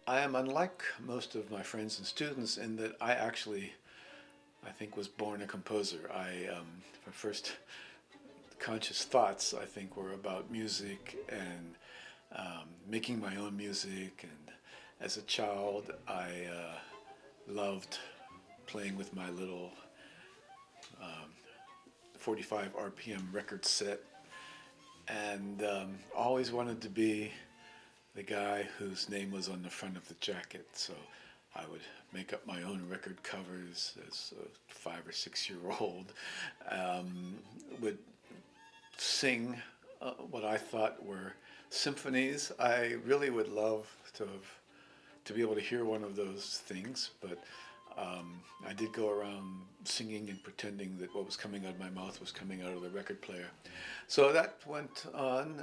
I am unlike most of my friends and students in that I think, was born a composer. My first conscious thoughts, I think, were about music and making my own music. And as a child, I loved playing with my little 45 RPM record set, and always wanted to be the guy whose name was on the front of the jacket. So I would make up my own record covers as a 5 or 6 year old. Um, would sing what I thought were symphonies. I really would love to be able to hear one of those things, but I did go around singing and pretending that what was coming out of my mouth was coming out of the record player. So that went on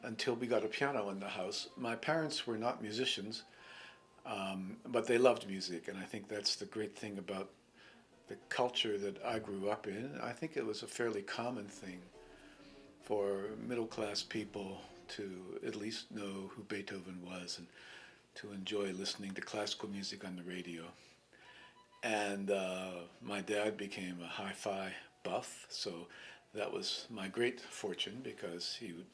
until we got a piano in the house. My parents were not musicians, but they loved music, and I think that's the great thing about the culture that I grew up in. I think it was a fairly common thing for middle class people to at least know who Beethoven was and to enjoy listening to classical music on the radio. And my dad became a hi-fi buff, so that was my great fortune because he would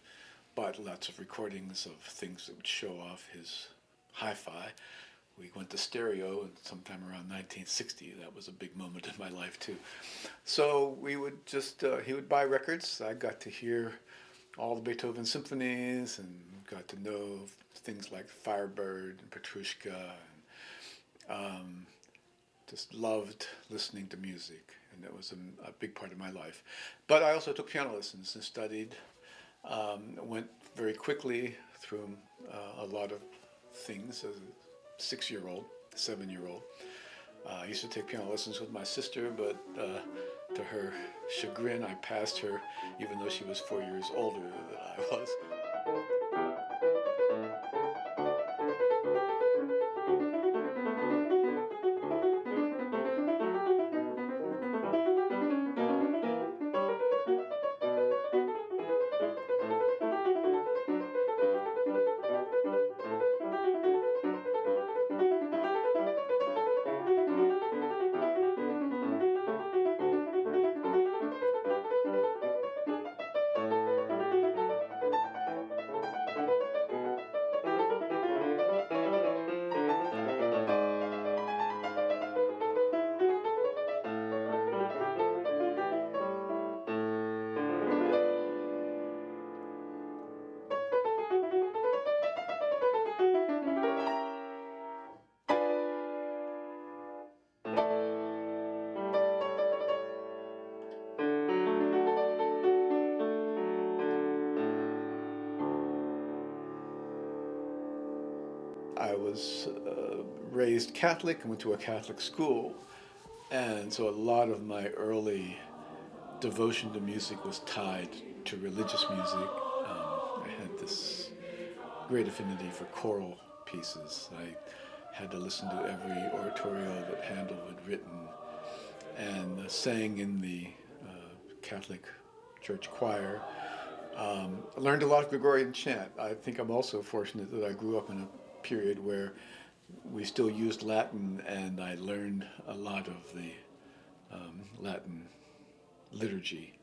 bought lots of recordings of things that would show off his hi-fi. We went to stereo and sometime around 1960. That was a big moment in my life too. So we would just he would buy records. I got to hear all the Beethoven symphonies and got to know things like Firebird and Petrushka, and just loved listening to music, and that was a big part of my life. But I also took piano lessons and studied. Went very quickly through a lot of things as a 6 year old, 7 year old. I used to take piano lessons with my sister, but to her chagrin, I passed her, even though she was 4 years older than I was. I was raised Catholic and went to a Catholic school, and so a lot of my early devotion to music was tied to religious music. I had this great affinity for choral pieces. I had to listen to every oratorio that Handel had written, and sang in the Catholic church choir. I learned a lot of Gregorian chant. I think I'm also fortunate that I grew up in a period where we still used Latin, and I learned a lot of the Latin liturgy.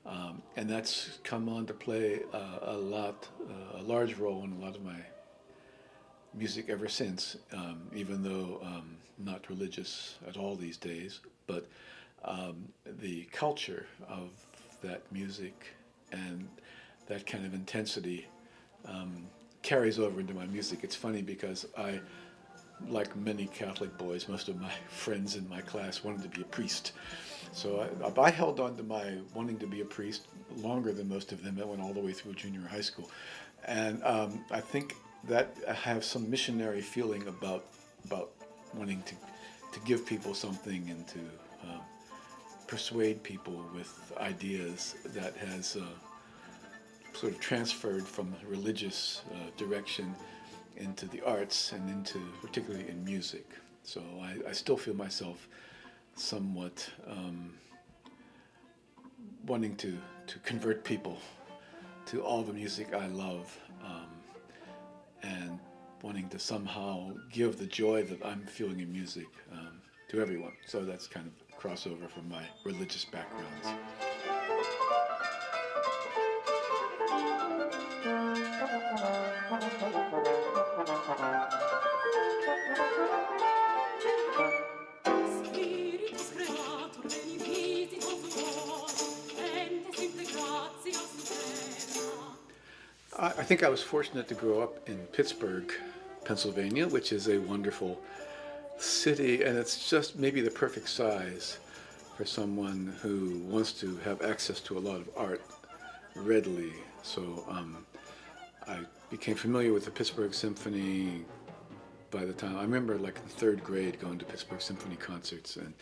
And that's come on to play a large role in a lot of my music ever since, even though not religious at all these days. But the culture of that music and that kind of intensity carries over into my music. It's funny because like many Catholic boys, most of my friends in my class wanted to be a priest. So I held on to my wanting to be a priest longer than most of them. That went all the way through junior high school. And I think that I have some missionary feeling about wanting to give people something and to persuade people with ideas that has sort of transferred from the religious direction into the arts and into particularly in music. So I still feel myself somewhat wanting to convert people to all the music I love, and wanting to somehow give the joy that I'm feeling in music to everyone. So that's kind of a crossover from my religious backgrounds. I think I was fortunate to grow up in Pittsburgh, Pennsylvania, which is a wonderful city, and it's just maybe the perfect size for someone who wants to have access to a lot of art readily. So I became familiar with the Pittsburgh Symphony by the time I remember, like in third grade, going to Pittsburgh Symphony concerts and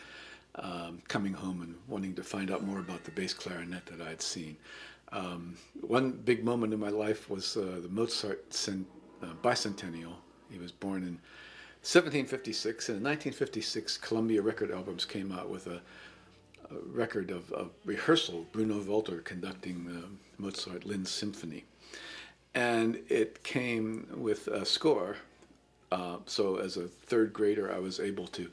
coming home and wanting to find out more about the bass clarinet that I had seen. One big moment in my life was the Mozart bicentennial. He was born in 1756, and in 1956, Columbia Record Albums came out with a record of rehearsal, Bruno Walter conducting the Mozart Linz Symphony. And it came with a score. So as a third grader, I was able to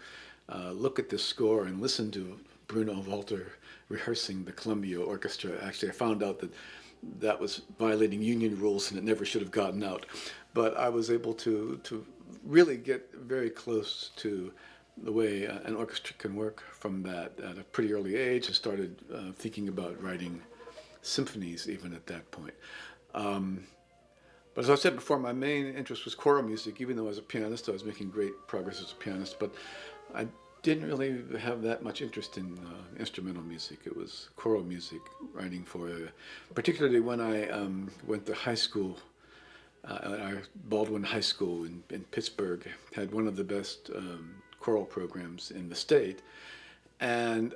look at this score and listen to Bruno Walter rehearsing the Columbia Orchestra. Actually, I found out that that was violating union rules and it never should have gotten out. But I was able to really get very close to the way an orchestra can work from that at a pretty early age. I started thinking about writing symphonies even at that point. But as I said before, my main interest was choral music. Even though as a pianist, I was making great progress as a pianist, but I didn't really have that much interest in instrumental music. It was choral music, writing for, particularly when I went to high school. Our Baldwin High School in Pittsburgh had one of the best choral programs in the state. And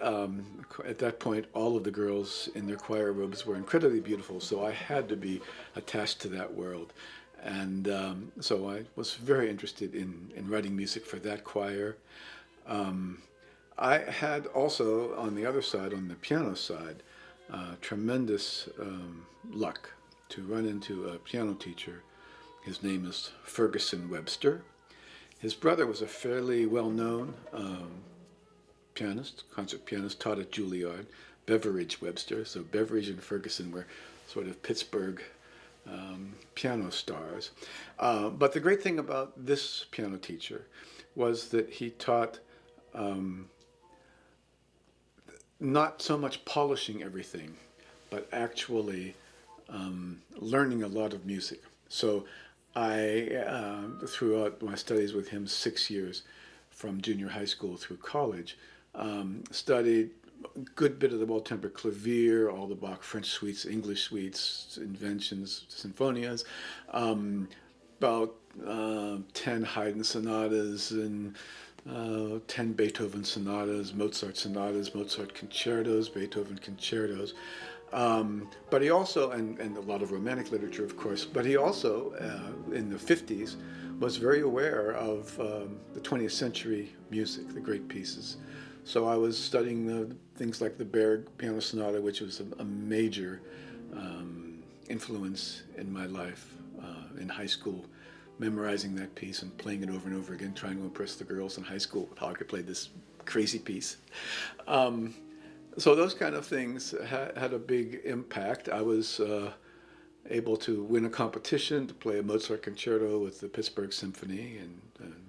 at that point, all of the girls in their choir robes were incredibly beautiful, so I had to be attached to that world. And so I was very interested in writing music for that choir. I had also, on the other side, on the piano side, tremendous luck to run into a piano teacher. His name is Ferguson Webster. His brother was a fairly well-known pianist, concert pianist, taught at Juilliard, Beveridge Webster. So Beveridge and Ferguson were sort of Pittsburgh piano stars. But the great thing about this piano teacher was that he taught not so much polishing everything, but actually learning a lot of music. So I, throughout my studies with him, 6 years from junior high school through college, studied a good bit of the well-tempered clavier, all the Bach French suites, English suites, inventions, sinfonias, about 10 Haydn sonatas and 10 Beethoven sonatas, Mozart sonatas, Mozart concertos, Beethoven concertos. But he also, and a lot of Romantic literature, of course, but he also, in the 50s, was very aware of the 20th century music, the great pieces. So I was studying things like the Berg Piano Sonata, which was a major influence in my life in high school, memorizing that piece and playing it over and over again, trying to impress the girls in high school with how I could play this crazy piece. So those kind of things had a big impact. I was able to win a competition to play a Mozart concerto with the Pittsburgh Symphony and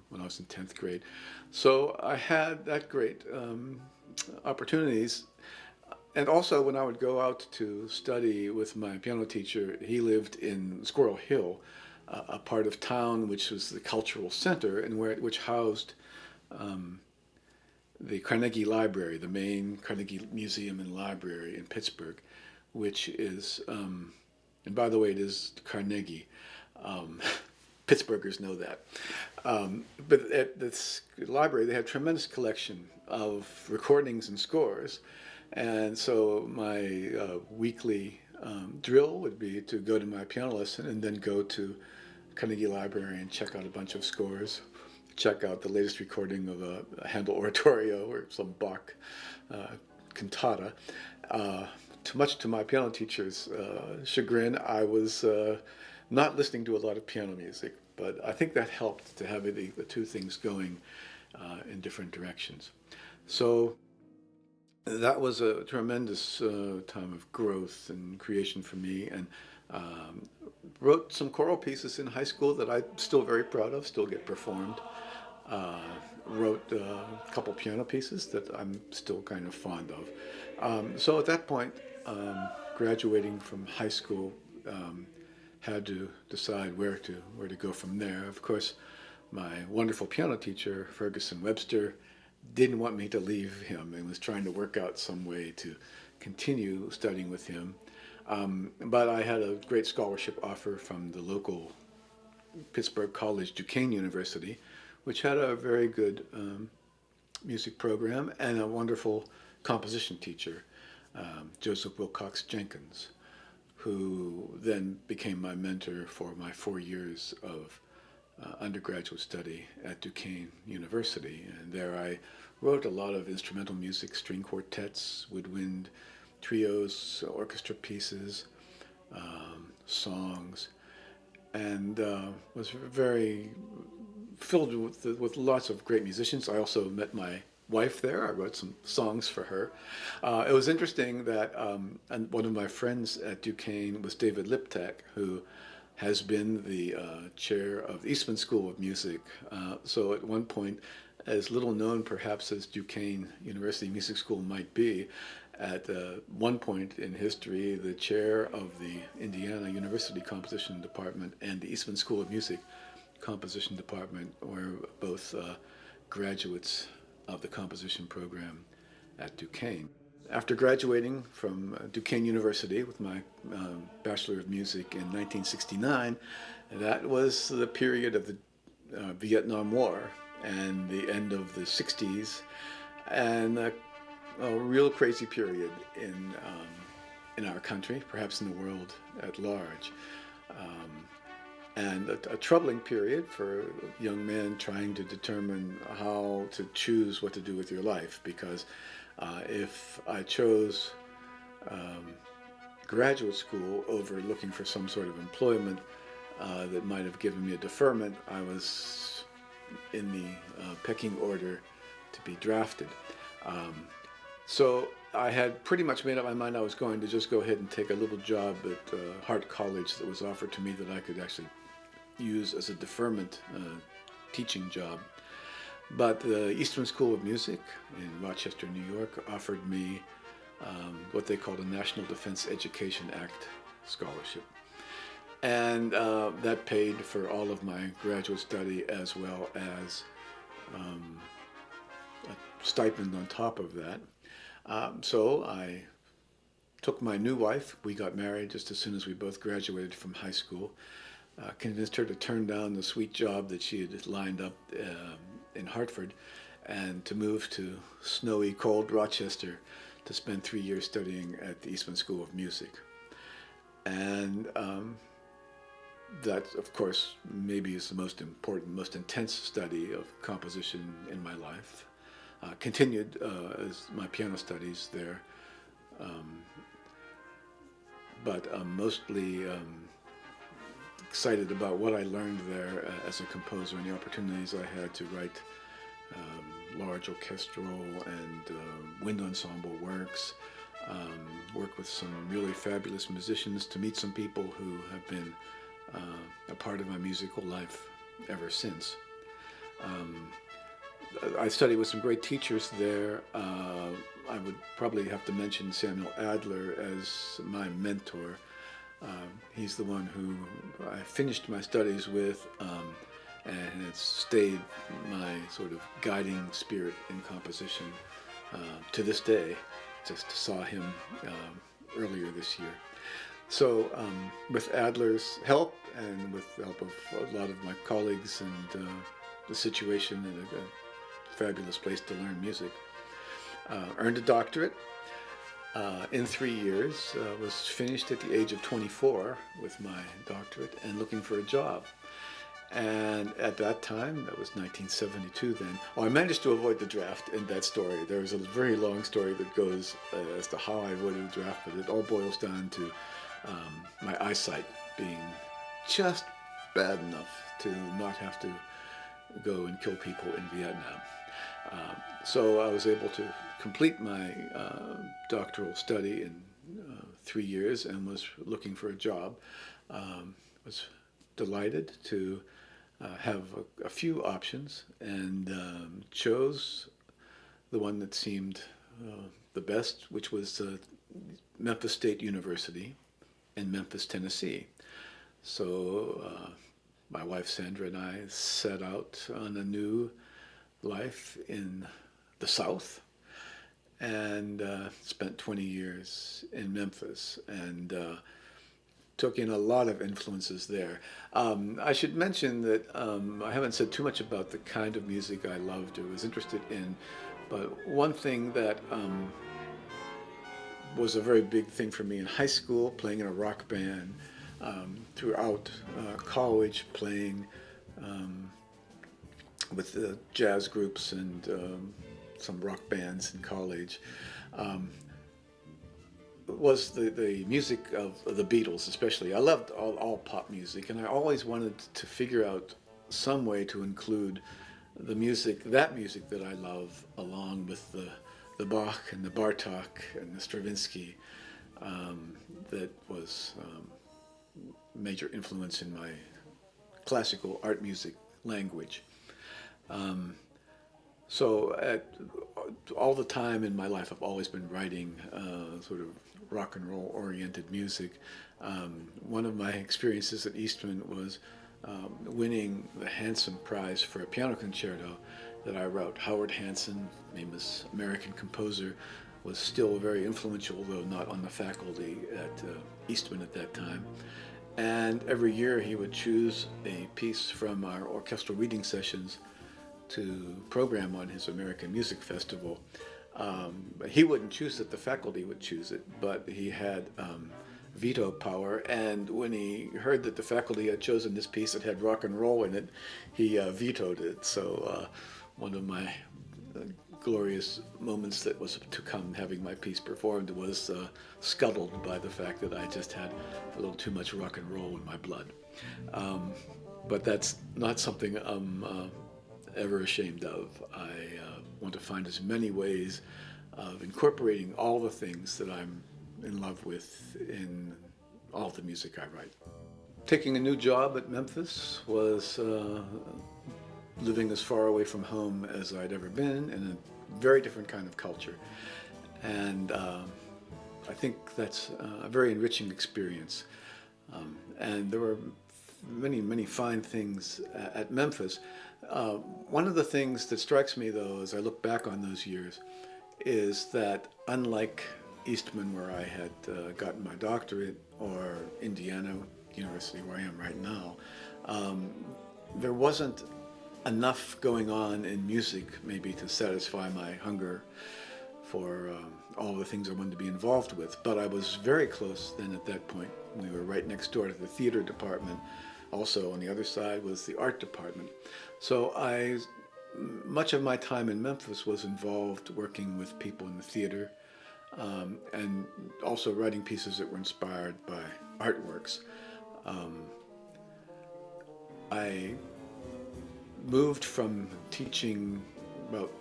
when I was in 10th grade. So I had that great opportunities. And also when I would go out to study with my piano teacher, he lived in Squirrel Hill, a part of town which was the cultural center and which housed the Carnegie Library, the main Carnegie Museum and Library in Pittsburgh, which is, and by the way, it is Carnegie. Pittsburghers know that. But at this library, they had a tremendous collection of recordings and scores. And so my weekly drill would be to go to my piano lesson and then go to Carnegie Library and check out a bunch of scores, check out the latest recording of a Handel oratorio or some Bach cantata. Much to my piano teacher's chagrin, I was not listening to a lot of piano music, But I think that helped to have the two things going in different directions. So that was a tremendous time of growth and creation for me, and wrote some choral pieces in high school that I'm still very proud of, still get performed. Uh, Wrote a couple piano pieces that I'm still kind of fond of. So at that point, graduating from high school, had to decide where to go from there. Of course, my wonderful piano teacher, Ferguson Webster, didn't want me to leave him and was trying to work out some way to continue studying with him. But I had a great scholarship offer from the local Pittsburgh College, Duquesne University, which had a very good music program and a wonderful composition teacher, Joseph Wilcox Jenkins, who then became my mentor for my 4 years of undergraduate study at Duquesne University. And there I wrote a lot of instrumental music, string quartets, woodwind trios, orchestra pieces, songs, and was very filled with lots of great musicians. I also met my wife there. I wrote some songs for her. It was interesting that and one of my friends at Duquesne was David Liptak, who has been the chair of the Eastman School of Music. So at one point, as little known perhaps as Duquesne University Music School might be, at one point in history, the chair of the Indiana University Composition Department and the Eastman School of Music Composition Department were both graduates of the composition program at Duquesne. After graduating from Duquesne University with my Bachelor of Music in 1969, that was the period of the Vietnam War and the end of the 60s, and a real crazy period in our country, perhaps in the world at large. And a troubling period for a young man trying to determine how to choose what to do with your life, because if I chose graduate school over looking for some sort of employment that might have given me a deferment, I was in the pecking order to be drafted. So I had pretty much made up my mind I was going to just go ahead and take a little job at Hart College that was offered to me that I could actually use as a deferment teaching job. But the Eastman School of Music in Rochester, New York, offered me what they called a National Defense Education Act scholarship. And that paid for all of my graduate study as well as a stipend on top of that. So I took my new wife. We got married just as soon as we both graduated from high school. Convinced her to turn down the sweet job that she had lined up in Hartford and to move to snowy, cold Rochester to spend 3 years studying at the Eastman School of Music. And that, of course, maybe is the most important, most intense study of composition in my life. Continued as my piano studies there, but mostly excited about what I learned there as a composer and the opportunities I had to write large orchestral and wind ensemble works, work with some really fabulous musicians, to meet some people who have been a part of my musical life ever since. I studied with some great teachers there. I would probably have to mention Samuel Adler as my mentor. He's the one who I finished my studies with, and it's stayed my sort of guiding spirit in composition to this day. Just saw him earlier this year. So with Adler's help and with the help of a lot of my colleagues and the situation in a fabulous place to learn music, earned a doctorate in 3 years, was finished at the age of 24 with my doctorate and looking for a job. And at that time, that was 1972 then, I managed to avoid the draft in that story. There was a very long story that goes as to how I avoided the draft, but it all boils down to my eyesight being just bad enough to not have to go and kill people in Vietnam. So I was able to complete my doctoral study in 3 years and was looking for a job. Was delighted to have a few options and chose the one that seemed the best, which was Memphis State University in Memphis, Tennessee. So my wife Sandra and I set out on a new life in the South and spent 20 years in Memphis and took in a lot of influences there. I should mention that I haven't said too much about the kind of music I loved or was interested in, but one thing that was a very big thing for me in high school, playing in a rock band, throughout college, playing with the jazz groups and some rock bands in college, was the music of the Beatles especially. I loved all pop music, and I always wanted to figure out some way to include the music, that music that I love, along with the Bach and the Bartok and the Stravinsky, that was major influence in my classical art music language. So all the time in my life, I've always been writing sort of rock and roll oriented music. One of my experiences at Eastman was winning the Hanson Prize for a piano concerto that I wrote. Howard Hanson, famous American composer, was still very influential, though not on the faculty at Eastman at that time. And every year he would choose a piece from our orchestral reading sessions to program on his American Music Festival. He wouldn't choose it, the faculty would choose it, but he had veto power, and when he heard that the faculty had chosen this piece that had rock and roll in it, he vetoed it. So one of my glorious moments that was to come, having my piece performed, was scuttled by the fact that I just had a little too much rock and roll in my blood. But that's not something I'm ever ashamed of. I want to find as many ways of incorporating all the things that I'm in love with in all the music I write. Taking a new job at Memphis was living as far away from home as I'd ever been, in a very different kind of culture. And I think that's a very enriching experience. And there were many, many fine things at Memphis. One of the things that strikes me, though, as I look back on those years, is that unlike Eastman, where I had gotten my doctorate, or Indiana University, where I am right now, there wasn't enough going on in music maybe to satisfy my hunger for all the things I wanted to be involved with. But I was very close then at that point. We were right next door to the theater department. Also on the other side was the art department. So much of my time in Memphis was involved working with people in the theater, and also writing pieces that were inspired by artworks. I moved from teaching about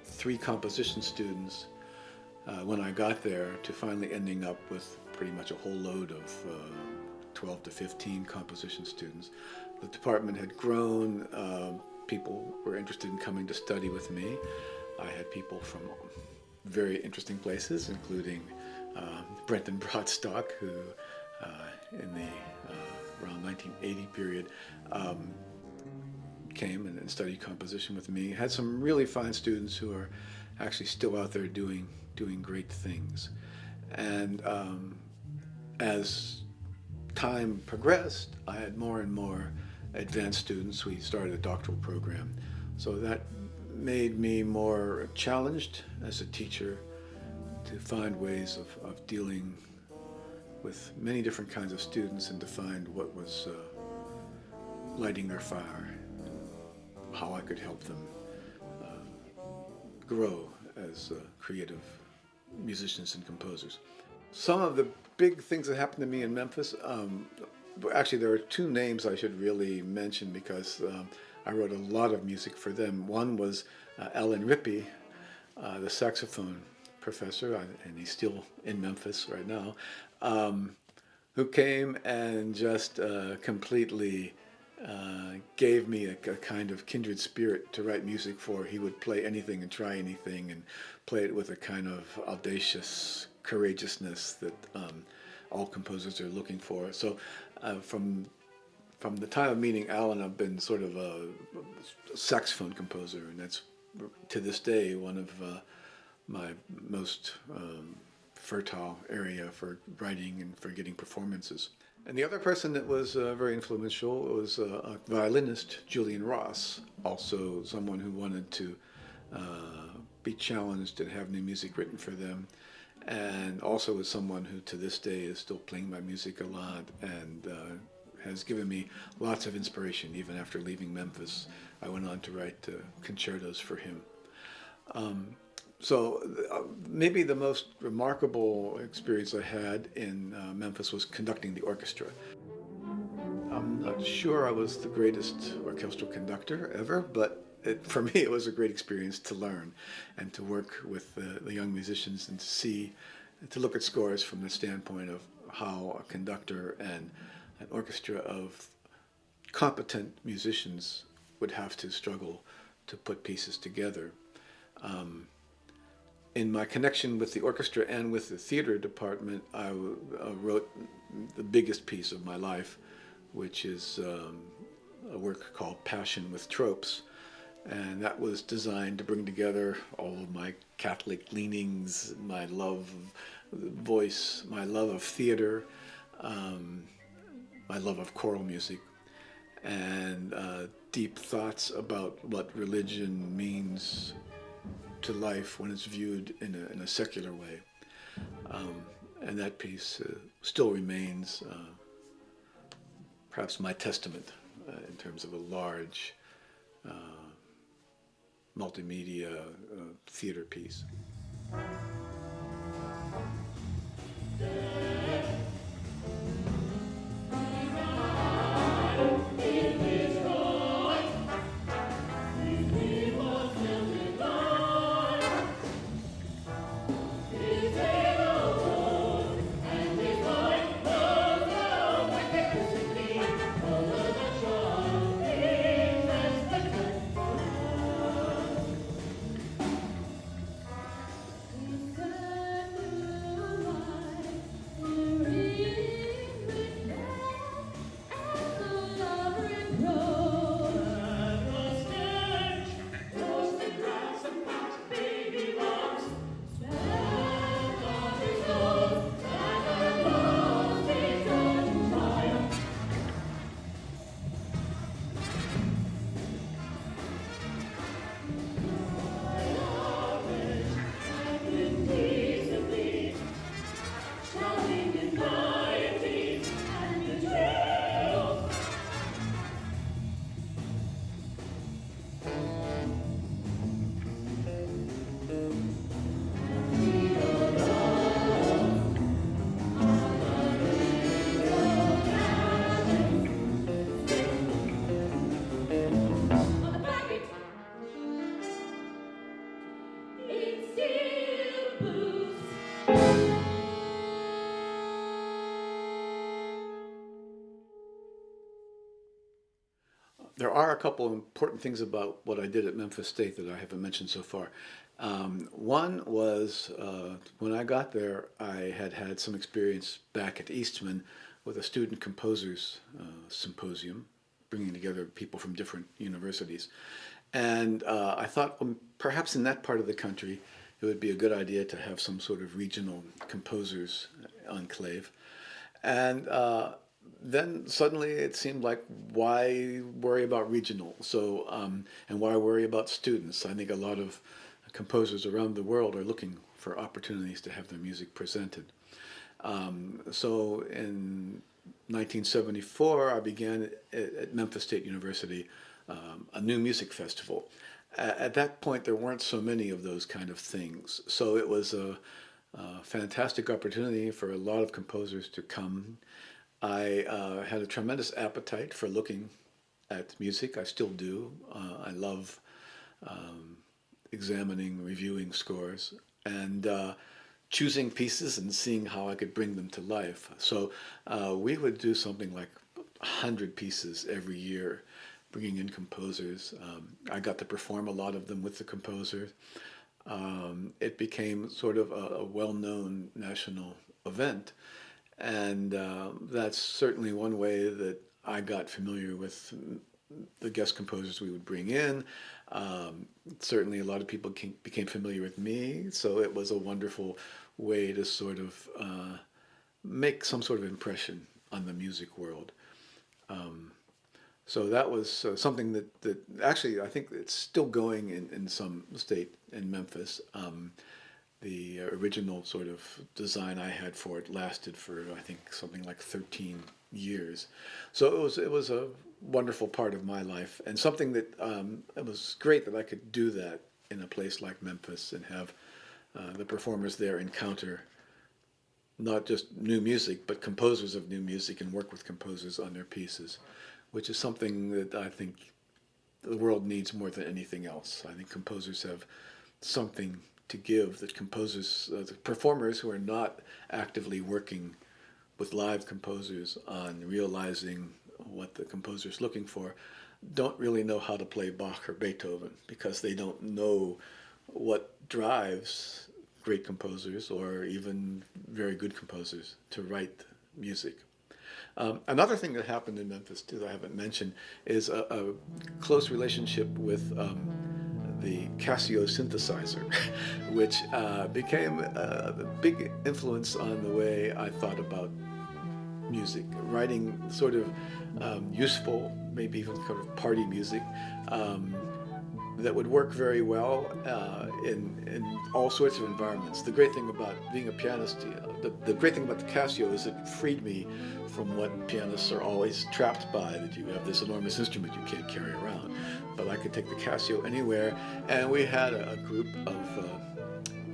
3 composition students when I got there to finally ending up with pretty much a whole load of 12 to 15 composition students. The department had grown. People were interested in coming to study with me. I had people from very interesting places, including Brenton Broadstock, who in the around 1980 period came and studied composition with me. Had some really fine students who are actually still out there doing great things. And as time progressed, I had more and more advanced students. We started a doctoral program. So that made me more challenged as a teacher to find ways of dealing with many different kinds of students and to find what was lighting their fire, and how I could help them grow as creative musicians and composers. Some of the big things that happened to me in Memphis, Actually, there are two names I should really mention because I wrote a lot of music for them. One was Alan Rippey, the saxophone professor, and he's still in Memphis right now, who came and just completely gave me a kind of kindred spirit to write music for. He would play anything and try anything and play it with a kind of audacious courageousness that all composers are looking for. So from the time of meeting Alan, I've been sort of a saxophone composer, and that's to this day one of my most fertile area for writing and for getting performances. And the other person that was very influential was a violinist, Julian Ross, also someone who wanted to be challenged and have new music written for them, and also was someone who to this day is still playing my music a lot and has given me lots of inspiration. Even after leaving Memphis, I went on to write concertos for him. So maybe the most remarkable experience I had in Memphis was conducting the orchestra. I'm not sure I was the greatest orchestral conductor ever, but for me it was a great experience to learn and to work with the young musicians and to look at scores from the standpoint of how a conductor and an orchestra of competent musicians would have to struggle to put pieces together. In my connection with the orchestra and with the theater department, I wrote the biggest piece of my life, which is a work called Passion with Tropes. And that was designed to bring together all of my Catholic leanings, my love of voice, my love of theater, my love of choral music, and deep thoughts about what religion means to life when it's viewed in a secular way. And that piece still remains perhaps my testament in terms of a large multimedia theater piece. There are a couple of important things about what I did at Memphis State that I haven't mentioned so far. One was when I got there, I had had some experience back at Eastman with a student composers symposium, bringing together people from different universities. And I thought perhaps in that part of the country, it would be a good idea to have some sort of regional composers enclave. And then suddenly it seemed like, why worry about regional? So, and why worry about students? I think a lot of composers around the world are looking for opportunities to have their music presented. So in 1974, I began at Memphis State University a new music festival. At that point, there weren't so many of those kind of things. So it was a fantastic opportunity for a lot of composers to come I had a tremendous appetite for looking at music. I still do. I love um, examining, reviewing scores, and choosing pieces and seeing how I could bring them to life. So we would do something like 100 pieces every year, bringing in composers. I got to perform a lot of them with the composers. It became sort of a well-known national event, and that's certainly one way that I got familiar with the guest composers we would bring in. Certainly, a lot of people became familiar with me, so it was a wonderful way to sort of make some sort of impression on the music world. Um, so that was something that actually I think it's still going in some state in Memphis. The original sort of design I had for it lasted for I think something like 13 years. So it was a wonderful part of my life, and something that it was great that I could do that in a place like Memphis and have the performers there encounter not just new music, but composers of new music and work with composers on their pieces, which is something that I think the world needs more than anything else. I think composers have something to give that composers, the performers who are not actively working with live composers on realizing what the composer's looking for, don't really know how to play Bach or Beethoven because they don't know what drives great composers or even very good composers to write music. Another thing that happened in Memphis too that I haven't mentioned is a close relationship with the Casio Synthesizer, which became a big influence on the way I thought about music, writing sort of useful, maybe even kind of party music that would work very well in all sorts of environments. The great thing about being a pianist, the great thing about the Casio is it freed me from what pianists are always trapped by, that you have this enormous instrument you can't carry around. But I could take the Casio anywhere, and we had a group of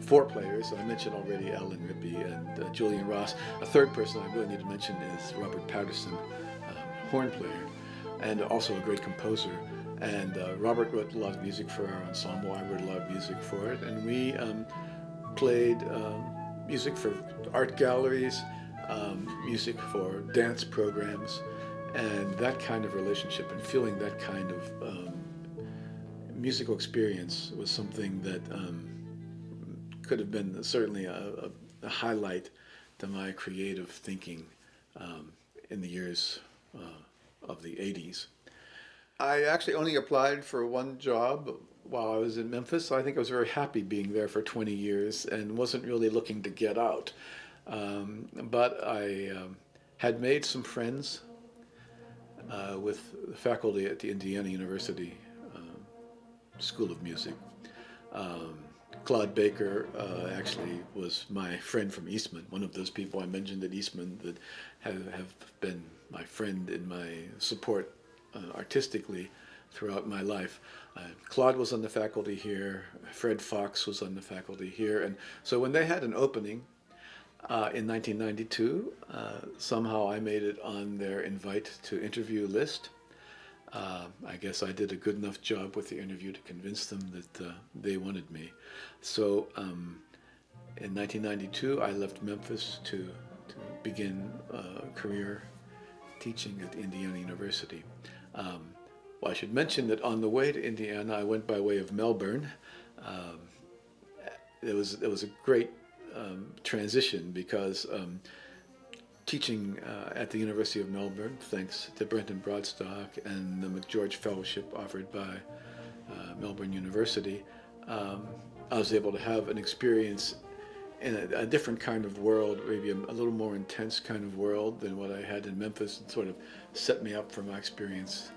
4 players. I mentioned already Alan Rippey and Julian Ross. A third person I really need to mention is Robert Patterson, horn player, and also a great composer. And Robert wrote a lot of music for our ensemble. I wrote a lot of music for it, and we played music for art galleries, music for dance programs, and that kind of relationship and feeling that kind of musical experience was something that could have been certainly a highlight to my creative thinking in the years of the 80s. I actually only applied for one job while I was in Memphis. I think I was very happy being there for 20 years and wasn't really looking to get out. But I had made some friends with the faculty at the Indiana University School of Music. Claude Baker actually was my friend from Eastman, one of those people I mentioned at Eastman that have been my friend in my support artistically throughout my life. Claude was on the faculty here, Fred Fox was on the faculty here, and so when they had an opening in 1992, somehow I made it on their invite to interview list. I guess I did a good enough job with the interview to convince them that they wanted me. So in 1992, I left Memphis to begin a career teaching at Indiana University. Well, I should mention that on the way to Indiana, I went by way of Melbourne. It was a great transition because teaching at the University of Melbourne, thanks to Brenton Broadstock and the McGeorge Fellowship offered by Melbourne University, I was able to have an experience in a different kind of world, maybe a little more intense kind of world than what I had in Memphis, and sort of set me up for my experience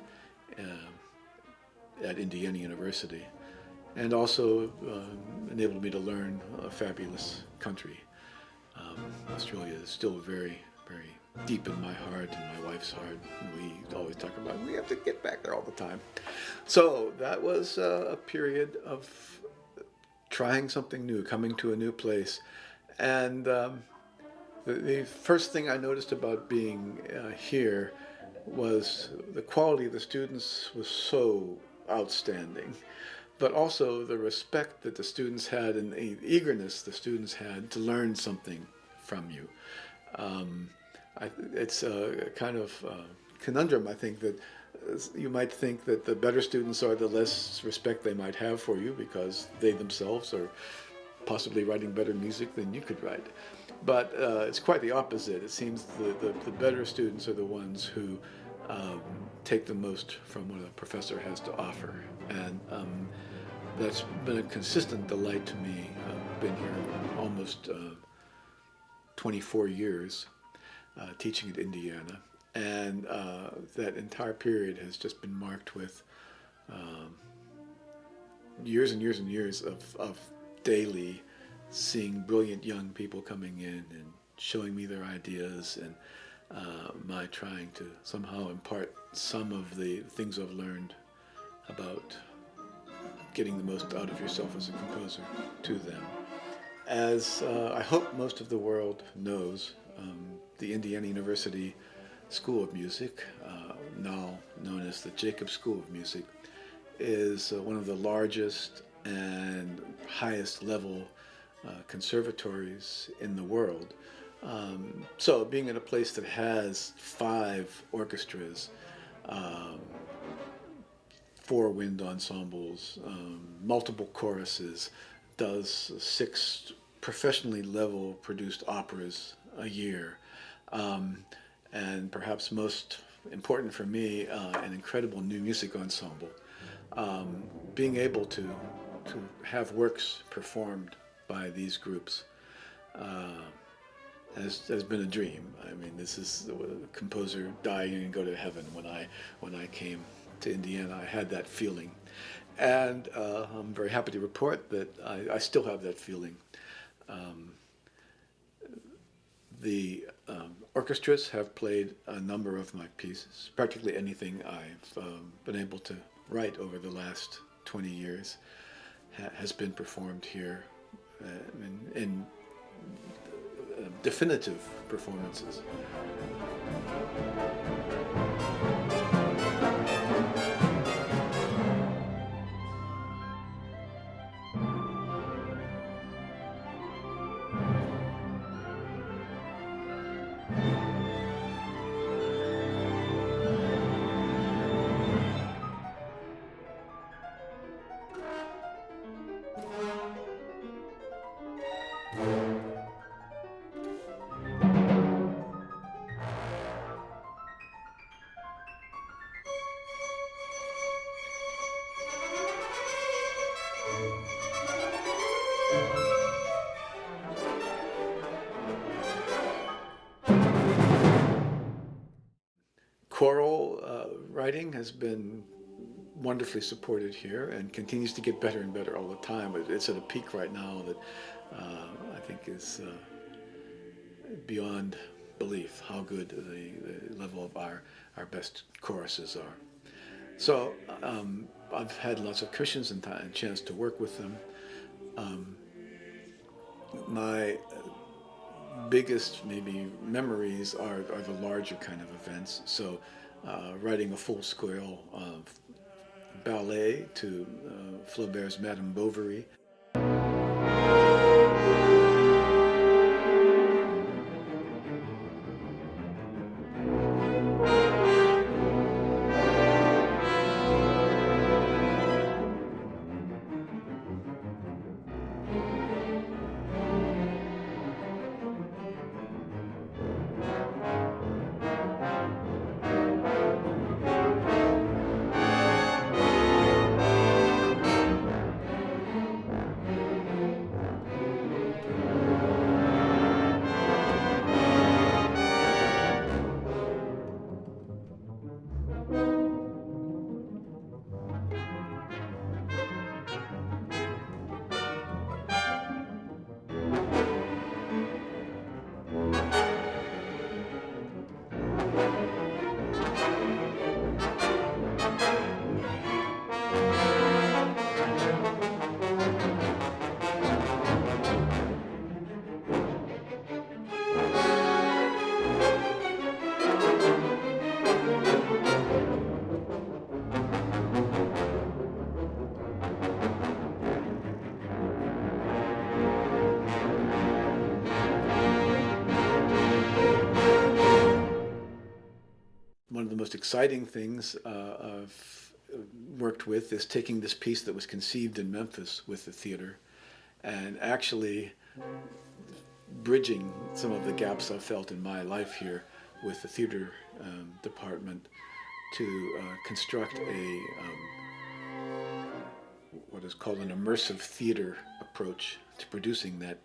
at Indiana University, and also enabled me to learn a fabulous country. Australia is still very, very deep in my heart and my wife's heart. We always talk about we have to get back there all the time. So that was a period of trying something new, coming to a new place. And The first thing I noticed about being here was the quality of the students was so outstanding, but also the respect that the students had and the eagerness the students had to learn something from you. Um, it's a kind of conundrum, I think, that you might think that the better students are, the less respect they might have for you because they themselves are possibly writing better music than you could write. But it's quite the opposite. It seems the better students are the ones who take the most from what a professor has to offer. And that's been a consistent delight to me. I've been here almost 24 years teaching at Indiana. And that entire period has just been marked with years and years and years of daily seeing brilliant young people coming in and showing me their ideas, and my trying to somehow impart some of the things I've learned about getting the most out of yourself as a composer to them. As I hope most of the world knows, the Indiana University School of Music, now known as the Jacobs School of Music, is one of the largest and highest level conservatories in the world. So being in a place that has 5 orchestras, 4 wind ensembles, multiple choruses, does 6 professionally level produced operas a year, and perhaps most important for me, an incredible new music ensemble. Being able to have works performed by these groups has been a dream. I mean, this is a composer dying and go to heaven. When I came to Indiana, I had that feeling, and I'm very happy to report that I still have that feeling. The orchestras have played a number of my pieces. Practically anything I've been able to write over the last 20 years has been performed here in definitive performances. Choral writing has been wonderfully supported here and continues to get better and better all the time. It's at a peak right now that I think is beyond belief how good the level of our best choruses are. So I've had lots of cushions and chance to work with them. My biggest maybe memories are the larger kind of events. So writing a full scale ballet to Flaubert's Madame Bovary. most exciting things I've worked with is taking this piece that was conceived in Memphis with the theater and actually bridging some of the gaps I felt in my life here with the theater department to construct what is called an immersive theater approach to producing that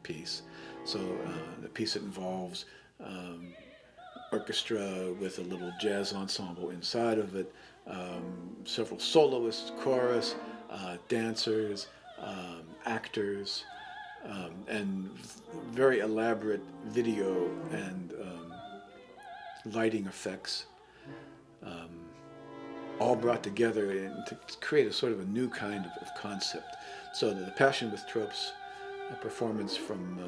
piece. So the piece that involves orchestra with a little jazz ensemble inside of it, several soloists, chorus, dancers, actors, and very elaborate video and lighting effects, all brought together to create a sort of a new kind of concept. So the Passion with Tropes, a performance from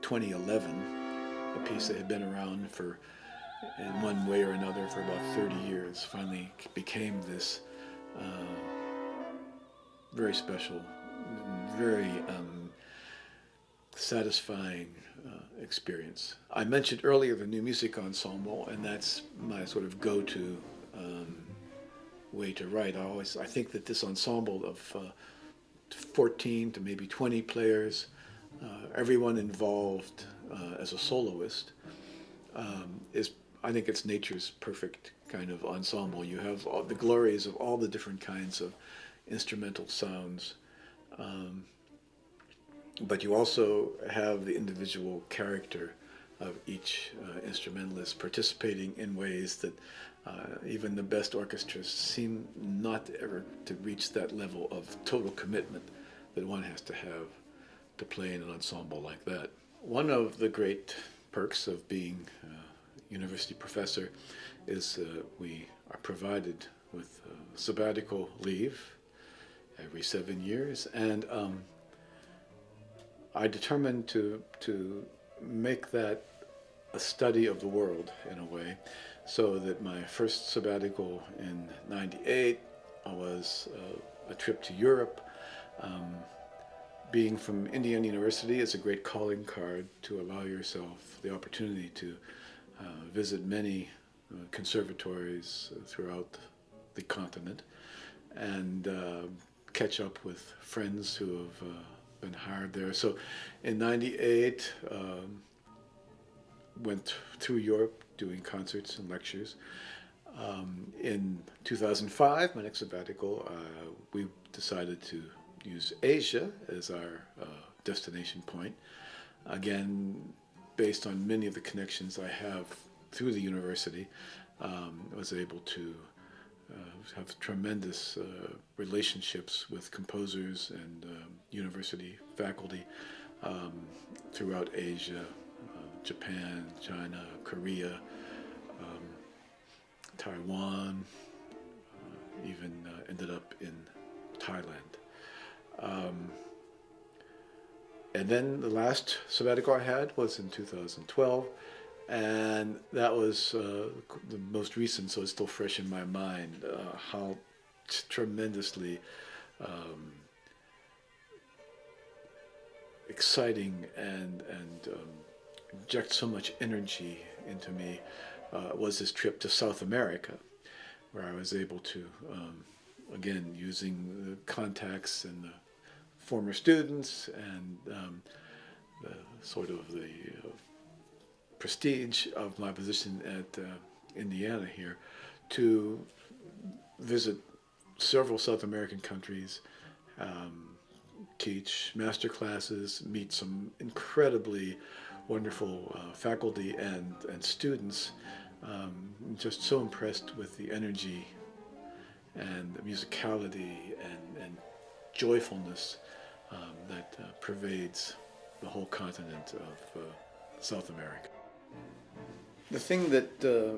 2011, a piece that had been around for, in one way or another, for about 30 years, finally became this very special, very satisfying experience. I mentioned earlier the New Music Ensemble, and that's my sort of go-to way to write. I think that this ensemble of 14 to maybe 20 players, everyone involved as a soloist, I think it's nature's perfect kind of ensemble. You have all the glories of all the different kinds of instrumental sounds, but you also have the individual character of each instrumentalist participating in ways that even the best orchestras seem not ever to reach that level of total commitment that one has to have to play in an ensemble like that. One of the great perks of being a university professor is we are provided with sabbatical leave every 7 years, and I determined to make that a study of the world in a way, so that my first sabbatical in '98 was a trip to Europe. Being from Indiana University is a great calling card to allow yourself the opportunity to visit many conservatories throughout the continent and catch up with friends who have been hired there. So in '98, went through Europe doing concerts and lectures. In 2005, my next sabbatical, we decided to use Asia as our destination point. Again, based on many of the connections I have through the university, I was able to have tremendous relationships with composers and university faculty throughout Asia, Japan, China, Korea, Taiwan, even ended up in Thailand. And then the last sabbatical I had was in 2012, and that was the most recent, so it's still fresh in my mind, how tremendously exciting and inject so much energy into me was this trip to South America, where I was able to, again, using the contacts and the former students and the sort of the prestige of my position at Indiana here, to visit several South American countries, teach master classes, meet some incredibly wonderful faculty and students. Just so impressed with the energy and the musicality and joyfulness that pervades the whole continent of South America. The thing that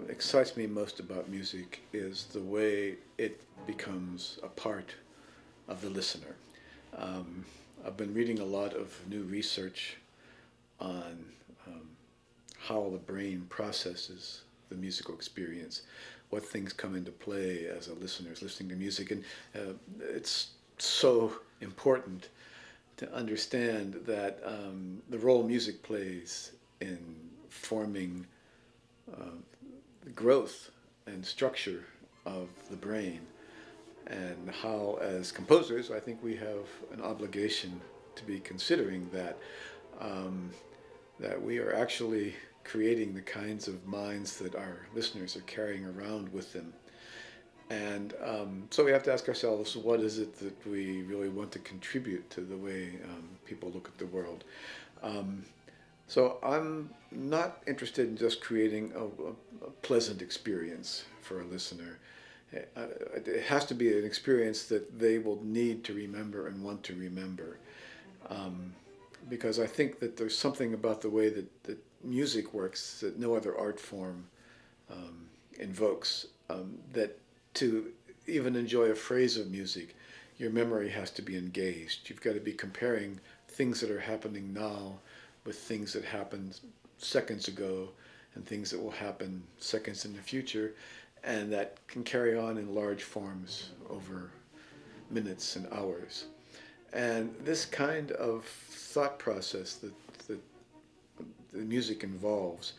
excites me most about music is the way it becomes a part of the listener. I've been reading a lot of new research on how the brain processes the musical experience, what things come into play as a listener is listening to music, and it's so important to understand that the role music plays in forming the growth and structure of the brain, and how, as composers, I think we have an obligation to be considering that that we are actually creating the kinds of minds that our listeners are carrying around with them. And so we have to ask ourselves, what is it that we really want to contribute to the way people look at the world? So I'm not interested in just creating a pleasant experience for a listener. It has to be an experience that they will need to remember and want to remember. Because I think that there's something about the way that music works that no other art form invokes, that to even enjoy a phrase of music, your memory has to be engaged. You've got to be comparing things that are happening now with things that happened seconds ago and things that will happen seconds in the future, and that can carry on in large forms over minutes and hours. And this kind of thought process that the music involves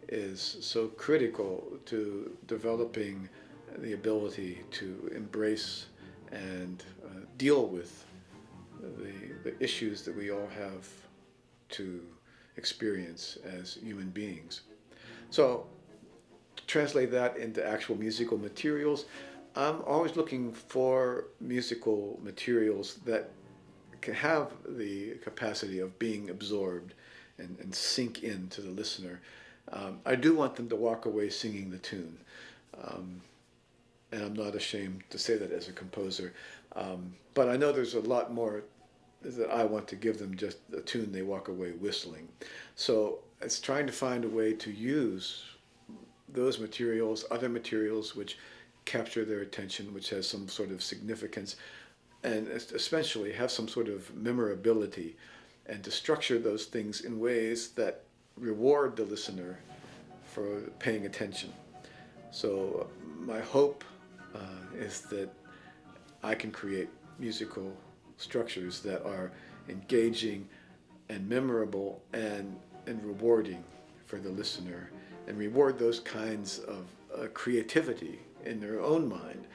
is so critical to developing the ability to embrace and deal with the issues that we all have to experience as human beings. So, to translate that into actual musical materials, I'm always looking for musical materials that can have the capacity of being absorbed and sink into the listener. I do want them to walk away singing the tune. And I'm not ashamed to say that as a composer. But I know there's a lot more that I want to give them just a tune they walk away whistling. So it's trying to find a way to use those materials, other materials which capture their attention, which has some sort of significance, and especially have some sort of memorability, and to structure those things in ways that reward the listener for paying attention. So my hope is that I can create musical structures that are engaging and memorable and rewarding for the listener, and reward those kinds of creativity in their own mind,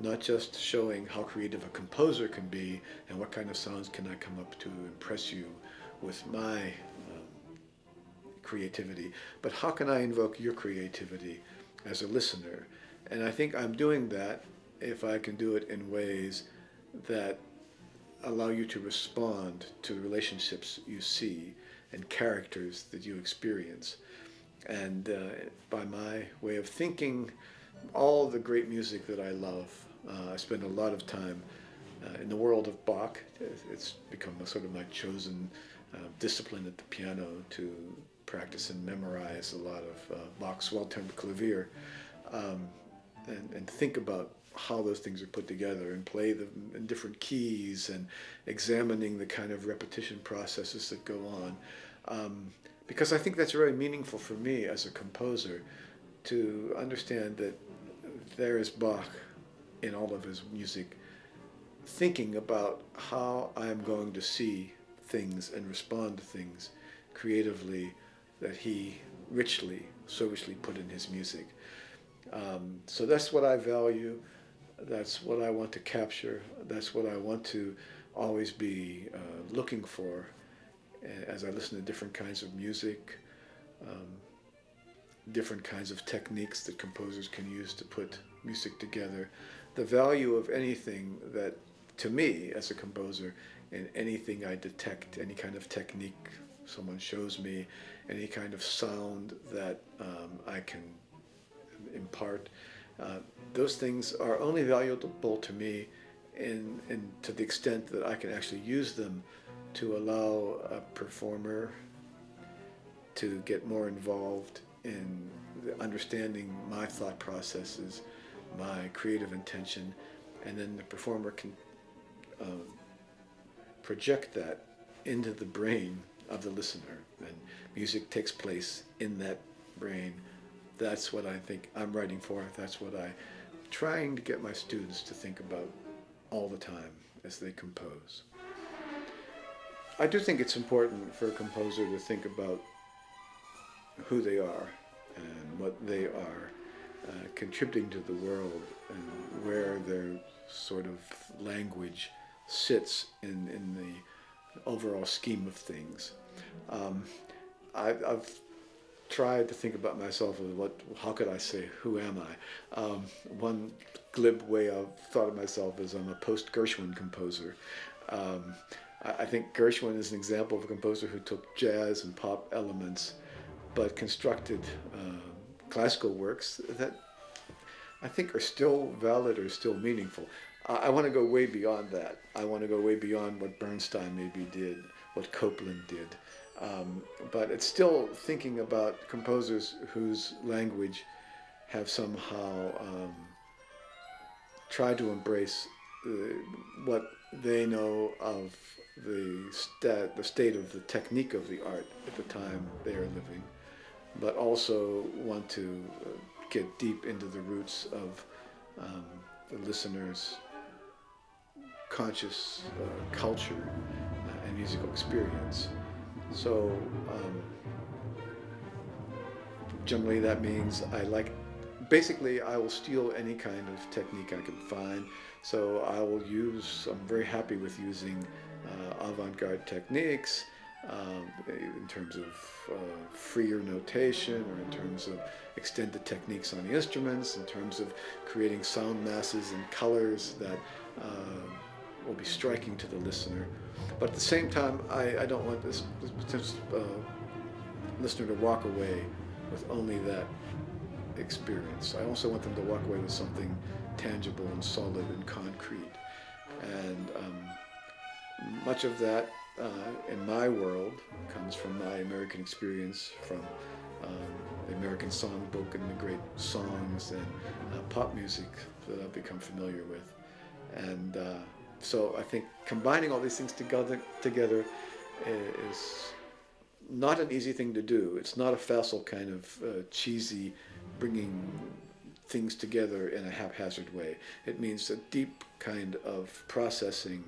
not just showing how creative a composer can be and what kind of sounds can I come up to impress you with my creativity, but how can I invoke your creativity as a listener? And I think I'm doing that if I can do it in ways that allow you to respond to the relationships you see and characters that you experience. And by my way of thinking, all the great music that I love, I spend a lot of time in the world of Bach. It's become a sort of my chosen discipline at the piano to practice and memorize a lot of Bach's Well-Tempered and think about how those things are put together and play them in different keys and examining the kind of repetition processes that go on. Because I think that's very meaningful for me as a composer to understand that there is Bach in all of his music, thinking about how I'm going to see things and respond to things creatively that he so richly put in his music. So that's what I value. That's what I want to capture. That's what I want to always be looking for as I listen to different kinds of music, different kinds of techniques that composers can use to put music together. The value of anything that, to me, as a composer, in anything I detect, any kind of technique someone shows me, any kind of sound that I can impart, those things are only valuable to me in to the extent that I can actually use them to allow a performer to get more involved in understanding my thought processes, my creative intention, and then the performer can project that into the brain of the listener, and music takes place in that brain. That's what I think I'm writing for. That's what I'm trying to get my students to think about all the time as they compose. I do think it's important for a composer to think about who they are and what they are contributing to the world and where their sort of language sits in the overall scheme of things. I've tried to think about myself as how could I say, who am I? One glib way I've thought of myself is I'm a post-Gershwin composer. I think Gershwin is an example of a composer who took jazz and pop elements, but constructed classical works that I think are still valid or still meaningful. I want to go way beyond that. I want to go way beyond what Bernstein maybe did, what Copland did. But it's still thinking about composers whose language have somehow tried to embrace what they know of the state of the technique of the art at the time they are living, but also want to get deep into the roots of the listener's conscious culture and musical experience. So generally that means basically I will steal any kind of technique I can find. So I'm very happy with using avant-garde techniques in terms of freer notation, or in terms of extended techniques on the instruments, in terms of creating sound masses and colors that will be striking to the listener. But at the same time, I don't want this listener to walk away with only that experience. I also want them to walk away with something tangible and solid and concrete. And much of that in my world comes from my American experience, from the American songbook and the great songs and pop music that I've become familiar with. And so I think combining all these things together is not an easy thing to do. It's not a facile kind of cheesy bringing things together in a haphazard way. It means a deep kind of processing,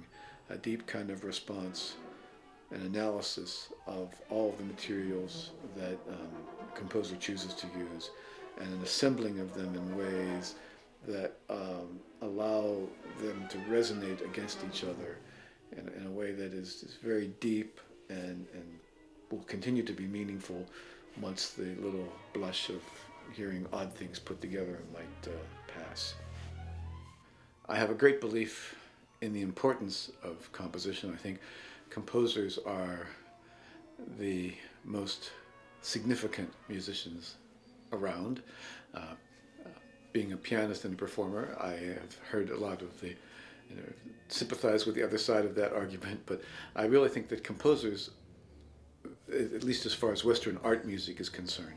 a deep kind of response, an analysis of all of the materials that a composer chooses to use, and an assembling of them in ways that allow them to resonate against each other in a way that is very deep and will continue to be meaningful once the little blush of hearing odd things put together might pass. I have a great belief in the importance of composition. I think composers are the most significant musicians around. Being a pianist and a performer, I have heard a lot of sympathize with the other side of that argument, but I really think that composers, at least as far as Western art music is concerned,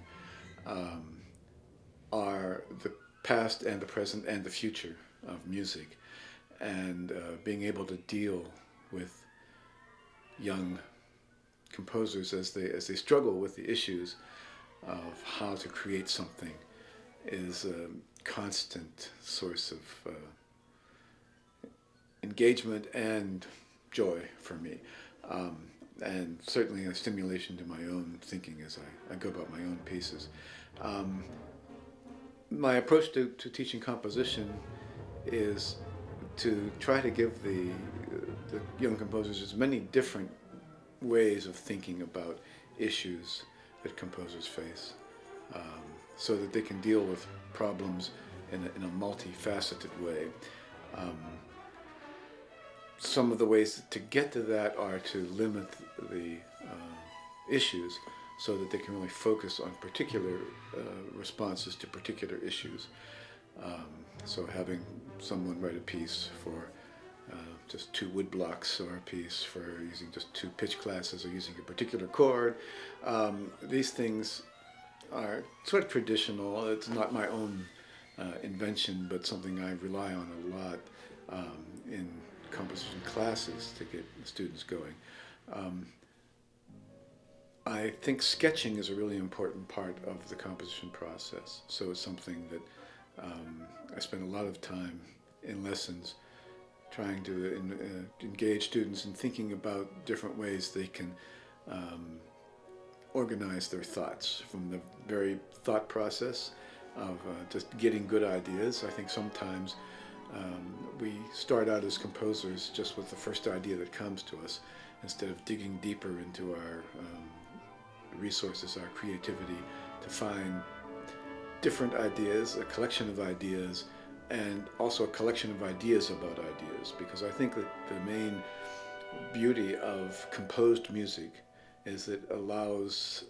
are the past and the present and the future of music. And being able to deal with young composers as they struggle with the issues of how to create something is a constant source of engagement and joy for me, and certainly a stimulation to my own thinking as I go about my own pieces. My approach to teaching composition is to try to give the young composers as many different ways of thinking about issues that composers face, so that they can deal with problems in a multifaceted way. Some of the ways to get to that are to limit the issues so that they can really focus on particular responses to particular issues. So having someone write a piece for just 2 wood blocks, or a piece for using just 2 pitch classes, or using a particular chord. These things are sort of traditional. It's not my own invention, but something I rely on a lot in composition classes to get the students going. I think sketching is a really important part of the composition process. So it's something that I spend a lot of time in lessons trying to engage students in thinking about different ways they can organize their thoughts, from the very thought process of just getting good ideas. I think sometimes we start out as composers just with the first idea that comes to us, instead of digging deeper into our resources, our creativity, to find different ideas, a collection of ideas, and also a collection of ideas about ideas. Because I think that the main beauty of composed music is it allows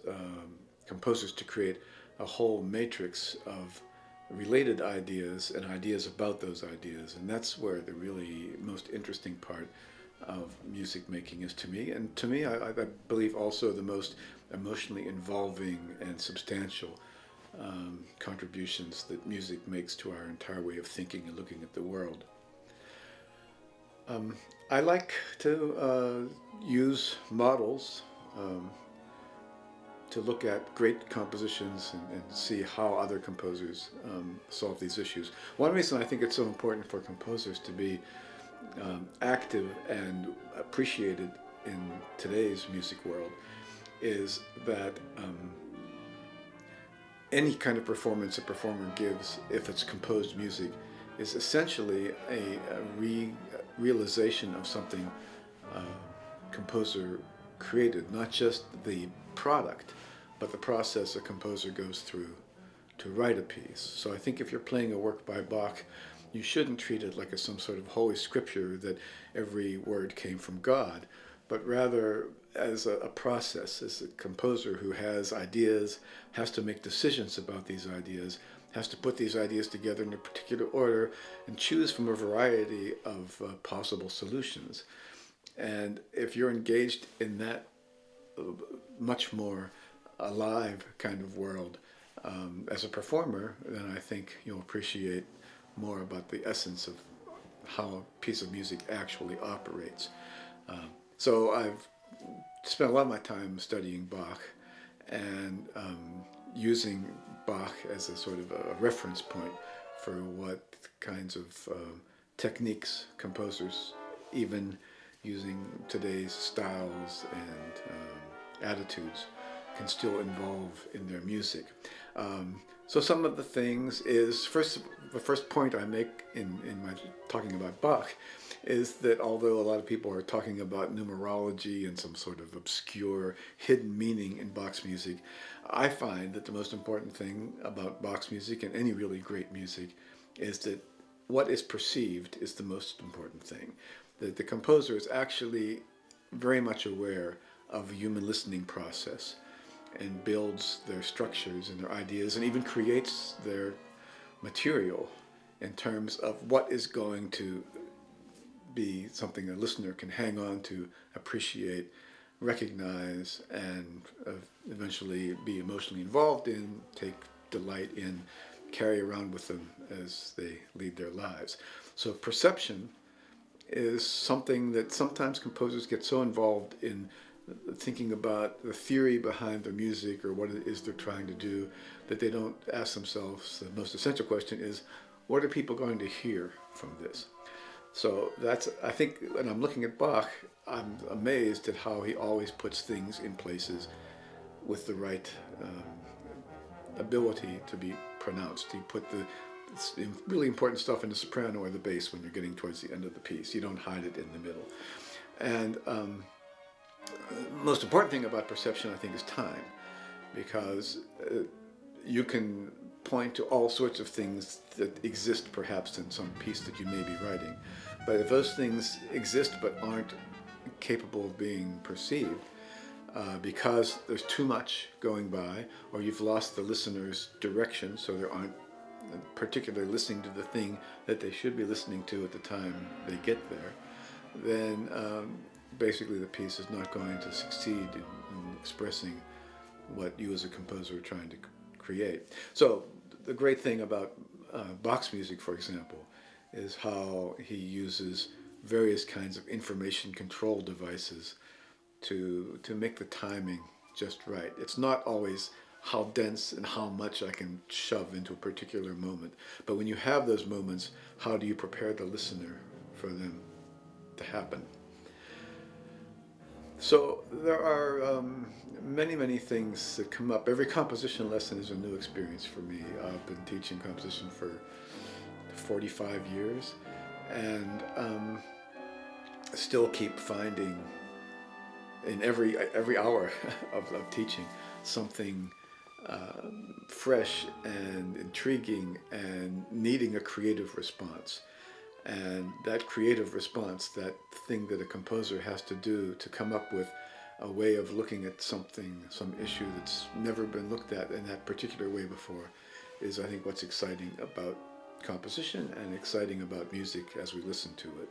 composers to create a whole matrix of related ideas and ideas about those ideas. And that's where the really most interesting part of music making is to me. And to me, I believe also the most emotionally involving and substantial contributions that music makes to our entire way of thinking and looking at the world. I like to use models to look at great compositions and see how other composers solve these issues. One reason I think it's so important for composers to be active and appreciated in today's music world is that any kind of performance a performer gives, if it's composed music, is essentially a realization of something composer created, not just the product, but the process a composer goes through to write a piece. So I think if you're playing a work by Bach, you shouldn't treat it like some sort of holy scripture that every word came from God, but rather as a process, as a composer who has ideas, has to make decisions about these ideas, has to put these ideas together in a particular order and choose from a variety of possible solutions. And if you're engaged in that much more alive kind of world as a performer, then I think you'll appreciate more about the essence of how a piece of music actually operates. So I've spent a lot of my time studying Bach and using Bach as a sort of a reference point for what kinds of techniques composers, even using today's styles and attitudes, can still involve in their music. So some of the things is, the first point I make in my talking about Bach is that although a lot of people are talking about numerology and some sort of obscure hidden meaning in Bach's music, I find that the most important thing about Bach's music and any really great music is that what is perceived is the most important thing. That the composer is actually very much aware of a human listening process and builds their structures and their ideas and even creates their material in terms of what is going to be something a listener can hang on to, appreciate, recognize, and eventually be emotionally involved in, take delight in, carry around with them as they lead their lives. So perception is something that sometimes composers get so involved in thinking about the theory behind their music or what it is they're trying to do that they don't ask themselves the most essential question is, what are people going to hear from this? So that's, I think, when I'm looking at Bach, I'm amazed at how he always puts things in places with the right ability to be pronounced. He put the really important stuff in the soprano or the bass when you're getting towards the end of the piece. You don't hide it in the middle. And most important thing about perception, I think, is time, because you can point to all sorts of things that exist perhaps in some piece that you may be writing, but if those things exist but aren't capable of being perceived because there's too much going by, or you've lost the listener's direction, so they aren't particularly listening to the thing that they should be listening to at the time they get there, then basically the piece is not going to succeed in expressing what you as a composer are trying to create. So the great thing about Bach's music, for example, is how he uses various kinds of information control devices to make the timing just right. It's not always how dense and how much I can shove into a particular moment, but when you have those moments, how do you prepare the listener for them to happen? So there are many, many things that come up. Every composition lesson is a new experience for me. I've been teaching composition for 45 years, and still keep finding in every hour of teaching something fresh and intriguing and needing a creative response. And that creative response, that thing that a composer has to do to come up with a way of looking at something, some issue that's never been looked at in that particular way before, is I think what's exciting about composition and exciting about music as we listen to it.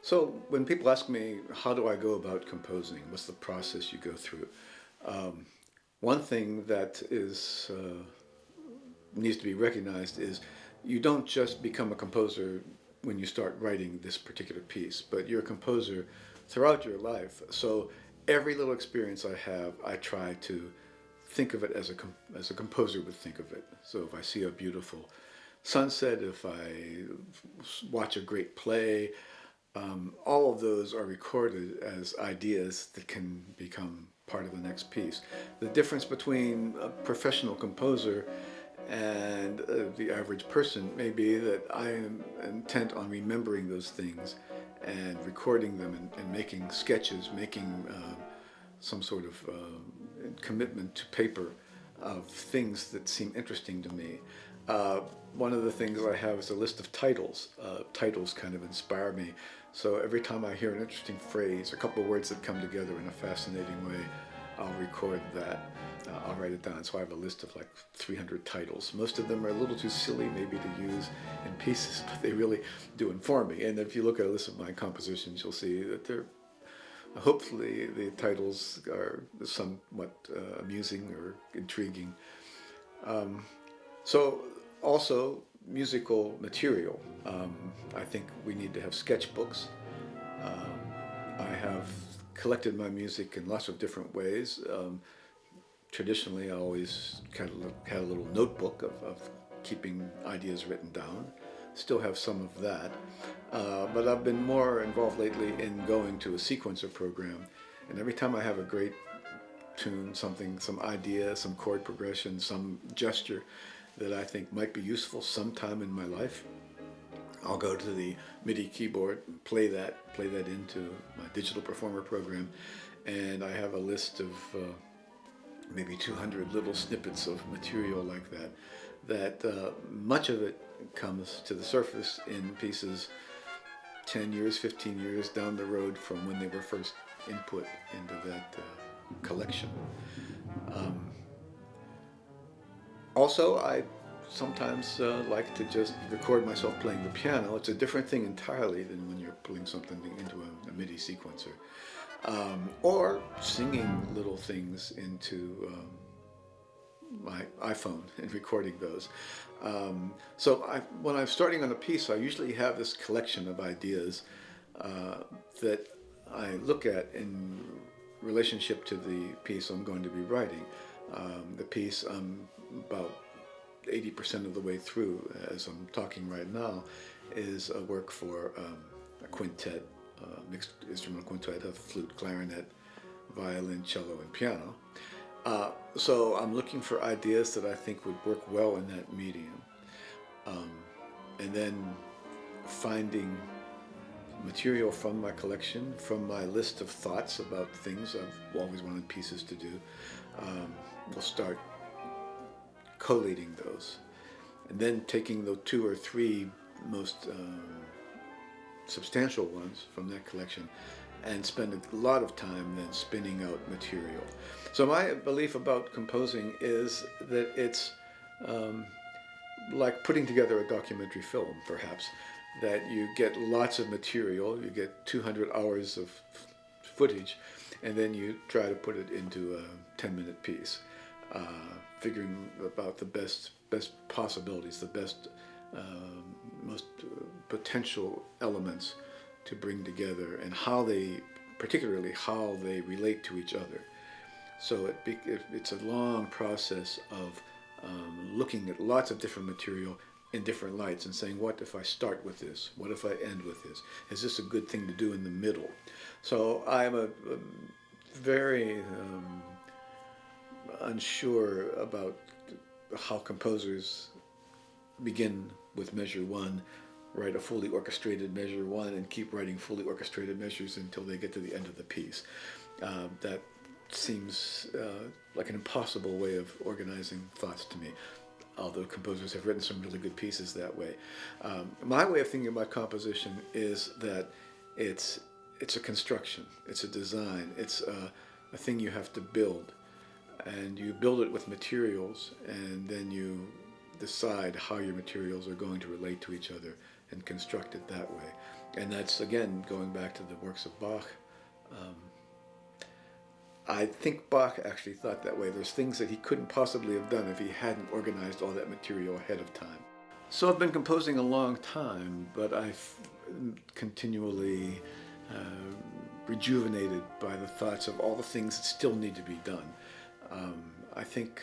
So when people ask me, how do I go about composing? What's the process you go through? One thing that needs to be recognized is you don't just become a composer when you start writing this particular piece, but you're a composer throughout your life. So every little experience I have, I try to think of it as a composer would think of it. So if I see a beautiful sunset, if I watch a great play, all of those are recorded as ideas that can become part of the next piece. The difference between a professional composer and the average person may be that I am intent on remembering those things and recording them and making sketches, making some sort of commitment to paper of things that seem interesting to me. One of the things I have is a list of titles. Titles kind of inspire me. So every time I hear an interesting phrase, a couple of words that come together in a fascinating way, I'll record that. I'll write it down. So I have a list of like 300 titles. Most of them are a little too silly maybe to use in pieces, but they really do inform me. And if you look at a list of my compositions, you'll see that they're hopefully the titles are somewhat amusing or intriguing. So also musical material. I think we need to have sketchbooks. I have collected my music in lots of different ways. Traditionally, I always kind of had a little notebook of keeping ideas written down. Still have some of that. But I've been more involved lately in going to a sequencer program. And every time I have a great tune, something, some idea, some chord progression, some gesture that I think might be useful sometime in my life, I'll go to the MIDI keyboard and play that into my digital performer program. And I have a list of maybe 200 little snippets of material like that much of it comes to the surface in pieces 10 years, 15 years down the road from when they were first input into that collection. Also, I sometimes like to just record myself playing the piano. It's a different thing entirely than when you're putting something into a MIDI sequencer. Or singing little things into my iPhone and recording those. So when I'm starting on a piece, I usually have this collection of ideas that I look at in relationship to the piece I'm going to be writing. The piece I'm about 80% of the way through, as I'm talking right now, is a work for a quintet, mixed instrumental quintet of flute, clarinet, violin, cello, and piano. So I'm looking for ideas that I think would work well in that medium. And then finding material from my collection, from my list of thoughts about things I've always wanted pieces to do. We'll start collating those. And then taking the 2 or 3 most substantial ones from that collection and spend a lot of time then spinning out material. So my belief about composing is that it's like putting together a documentary film, perhaps, that you get lots of material, you get 200 hours of footage, and then you try to put it into a 10-minute piece, figuring about the best possibilities, the best, most potential elements to bring together, and particularly how they relate to each other. So it's a long process of looking at lots of different material in different lights and saying, what if I start with this? What if I end with this? Is this a good thing to do in the middle? So I'm very unsure about how composers begin with measure one, write a fully orchestrated measure one, and keep writing fully orchestrated measures until they get to the end of the piece. That seems like an impossible way of organizing thoughts to me, although composers have written some really good pieces that way. My way of thinking about composition is that it's a construction, it's a design, it's a thing you have to build, and you build it with materials, and then you decide how your materials are going to relate to each other and construct it that way. And that's, again, going back to the works of Bach. I think Bach actually thought that way. There's things that he couldn't possibly have done if he hadn't organized all that material ahead of time. So I've been composing a long time, but I've continually rejuvenated by the thoughts of all the things that still need to be done. I think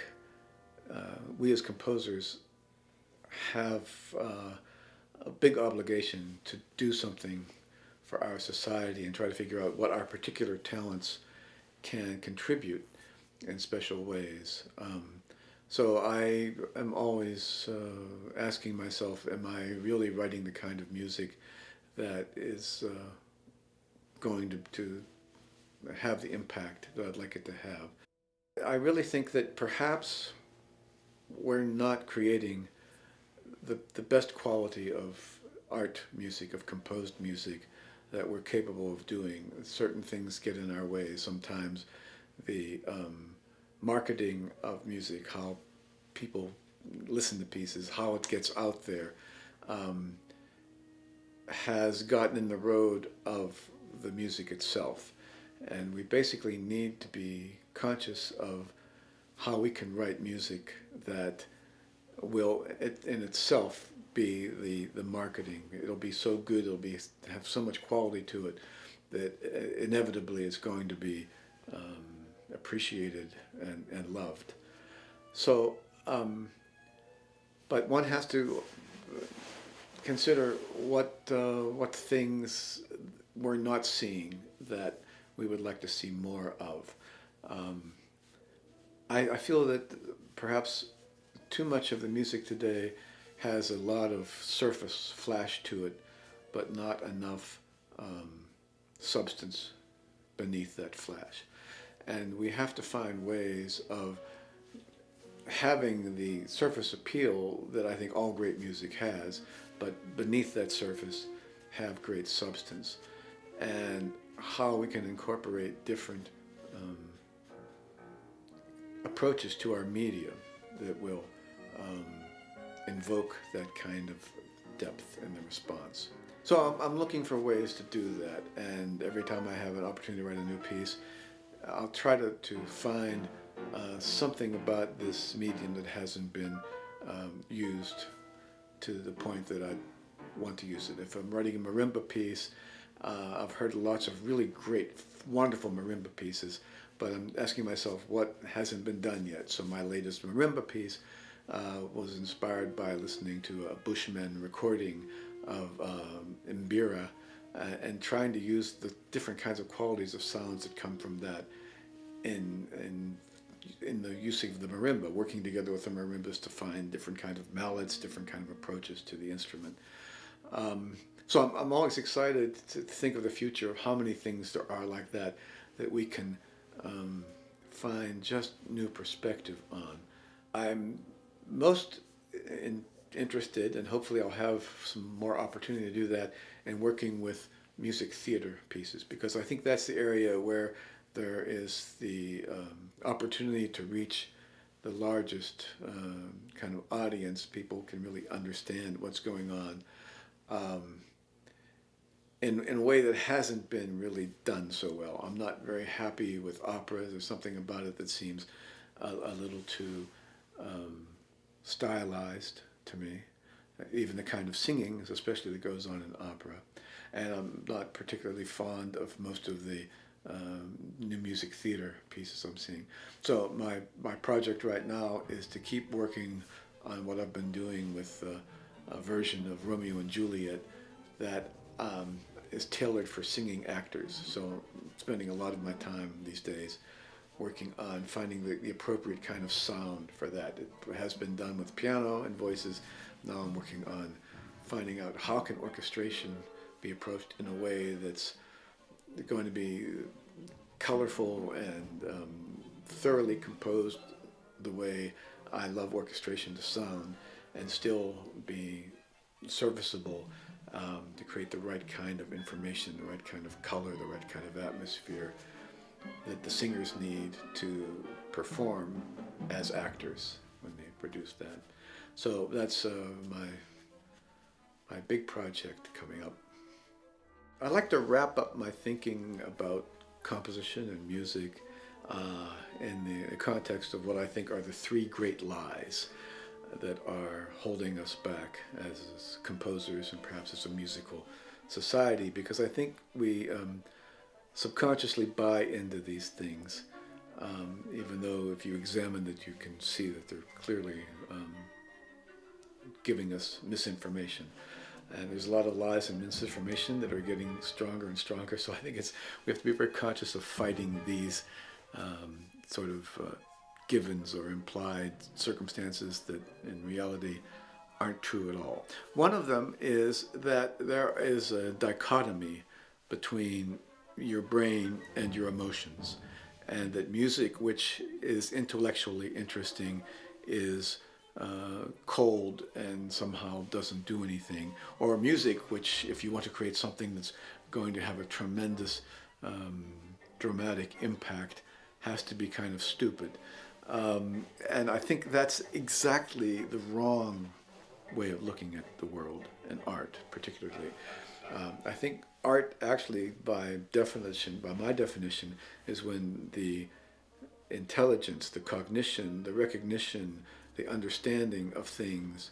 we as composers have a big obligation to do something for our society and try to figure out what our particular talents can contribute in special ways. So I am always asking myself, am I really writing the kind of music that is going to have the impact that I'd like it to have? I really think that perhaps we're not creating the best quality of art music, of composed music, that we're capable of doing. Certain things get in our way. Sometimes the marketing of music, how people listen to pieces, how it gets out there, has gotten in the road of the music itself. And we basically need to be conscious of how we can write music that will in itself be the marketing. It'll be so good, have so much quality to it that inevitably it's going to be appreciated and loved. So, but one has to consider what things we're not seeing that we would like to see more of. I feel that perhaps too much of the music today has a lot of surface flash to it, but not enough substance beneath that flash. And we have to find ways of having the surface appeal that I think all great music has, but beneath that surface have great substance. And how we can incorporate different approaches to our media that will invoke that kind of depth in the response. So I'm looking for ways to do that, and every time I have an opportunity to write a new piece, I'll try to find something about this medium that hasn't been used to the point that I want to use it. If I'm writing a marimba piece, I've heard lots of really great, wonderful marimba pieces, but I'm asking myself what hasn't been done yet. So my latest marimba piece was inspired by listening to a Bushman recording of Mbira and trying to use the different kinds of qualities of sounds that come from that in the use of the marimba, working together with the marimbas to find different kinds of mallets, different kind of approaches to the instrument. So I'm always excited to think of the future of how many things there are like that we can find just new perspective on. I'm most interested, and hopefully I'll have some more opportunity to do that, in working with music theater pieces, because I think that's the area where there is the opportunity to reach the largest kind of audience. People can really understand what's going on in a way that hasn't been really done so well. I'm not very happy with opera. There's something about it that seems a little too stylized to me. Even the kind of singing, especially that goes on in opera. And I'm not particularly fond of most of the new music theater pieces I'm seeing. So my project right now is to keep working on what I've been doing with a version of Romeo and Juliet that is tailored for singing actors. So spending a lot of my time these days working on finding the appropriate kind of sound for that. It has been done with piano and voices. Now I'm working on finding out how can orchestration be approached in a way that's going to be colorful and thoroughly composed the way I love orchestration to sound, and still be serviceable to create the right kind of information, the right kind of color, the right kind of atmosphere that the singers need to perform as actors when they produce that. So that's my big project coming up. I like to wrap up my thinking about composition and music in the context of what I think are the three great lies that are holding us back as composers and perhaps as a musical society, because I think we subconsciously buy into these things, even though if you examine it you can see that they're clearly giving us misinformation. And there's a lot of lies and misinformation that are getting stronger and stronger, so I think we have to be very conscious of fighting these sort of givens or implied circumstances that in reality aren't true at all. One of them is that there is a dichotomy between your brain and your emotions, and that music, which is intellectually interesting, is cold and somehow doesn't do anything, or music which, if you want to create something that's going to have a tremendous dramatic impact, has to be kind of stupid. And I think that's exactly the wrong way of looking at the world and art particularly. I think art actually, by my definition, is when the intelligence, the cognition, the recognition, the understanding of things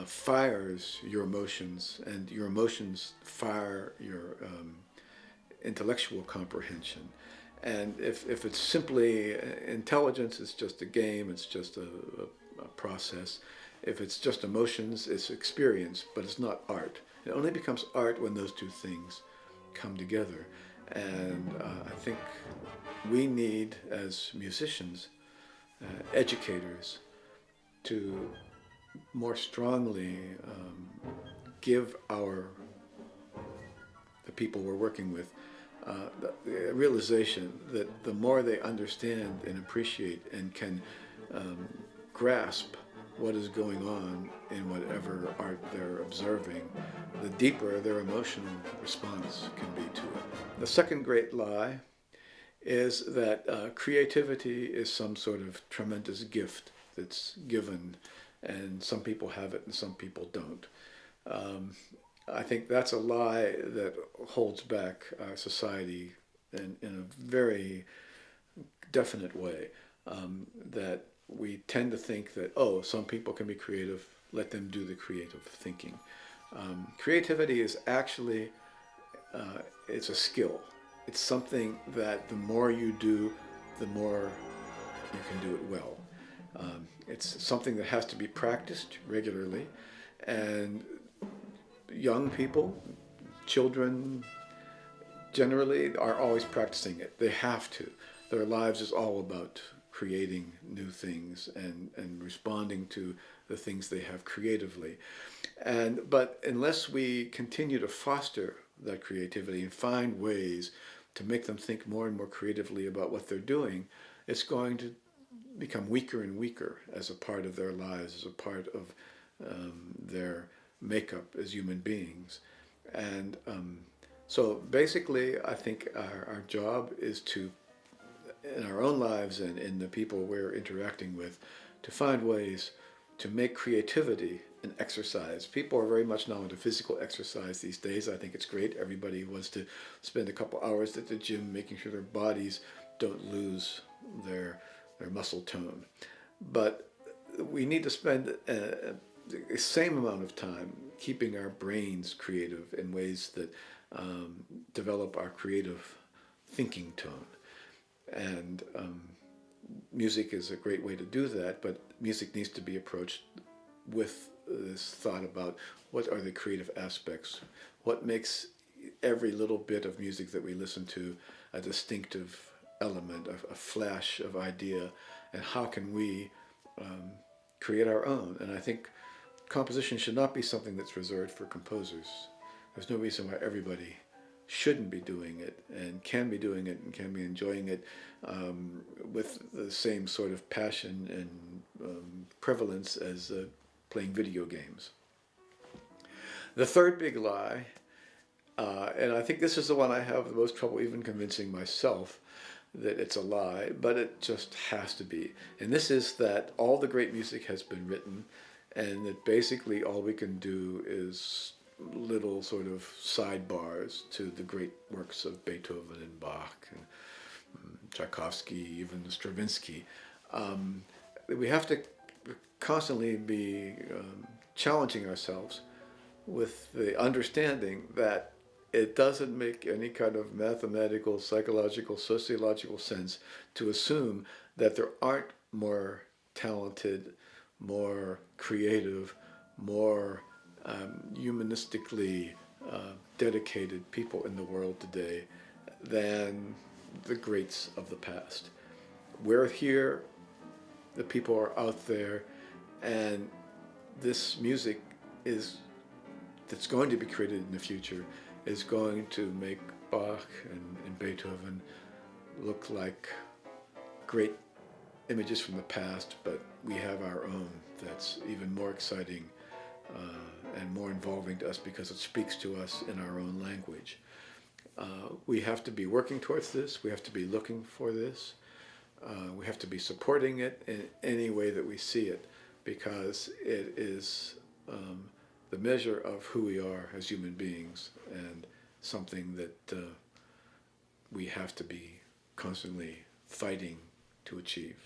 fires your emotions, and your emotions fire your intellectual comprehension. And if it's simply intelligence, it's just a game, it's just a process. If it's just emotions, it's experience, but it's not art. It only becomes art when those two things come together. And I think we need, as musicians, educators, to more strongly give the people we're working with the realization that the more they understand and appreciate and can grasp what is going on in whatever art they're observing, the deeper their emotional response can be to it. The second great lie is that creativity is some sort of tremendous gift that's given, and some people have it and some people don't. I think that's a lie that holds back our society in a very definite way, that we tend to think that, some people can be creative, let them do the creative thinking. Creativity is actually, it's a skill. It's something that the more you do, the more you can do it well. It's something that has to be practiced regularly, and young people, children, generally are always practicing it. They have to. Their lives is all about creating new things and responding to the things they have creatively. But unless we continue to foster that creativity and find ways to make them think more and more creatively about what they're doing, it's going to become weaker and weaker as a part of their lives, as a part of their makeup as human beings. And so basically, I think our job is to, in our own lives and in the people we're interacting with, to find ways to make creativity an exercise. People are very much now into physical exercise these days. I think it's great. Everybody wants to spend a couple hours at the gym making sure their bodies don't lose their muscle tone. But we need to spend the same amount of time keeping our brains creative in ways that develop our creative thinking tone. And music is a great way to do that, but music needs to be approached with this thought about what are the creative aspects, what makes every little bit of music that we listen to a distinctive element, a flash of idea, and how can we create our own? And I think composition should not be something that's reserved for composers. There's no reason why everybody shouldn't be doing it and can be doing it and can be enjoying it with the same sort of passion and prevalence as playing video games. The third big lie, and I think this is the one I have the most trouble even convincing myself that it's a lie, but it just has to be. And this is that all the great music has been written, and that basically all we can do is little sort of sidebars to the great works of Beethoven and Bach and Tchaikovsky, even Stravinsky. We have to constantly be challenging ourselves with the understanding that it doesn't make any kind of mathematical, psychological, sociological sense to assume that there aren't more talented, more creative, more humanistically dedicated people in the world today than the greats of the past. We're here, the people are out there, and this music that's going to be created in the future is going to make Bach and Beethoven look like great images from the past, but we have our own that's even more exciting and more involving to us because it speaks to us in our own language. We have to be working towards this. We have to be looking for this. We have to be supporting it in any way that we see it, because it is the measure of who we are as human beings, and something that we have to be constantly fighting to achieve.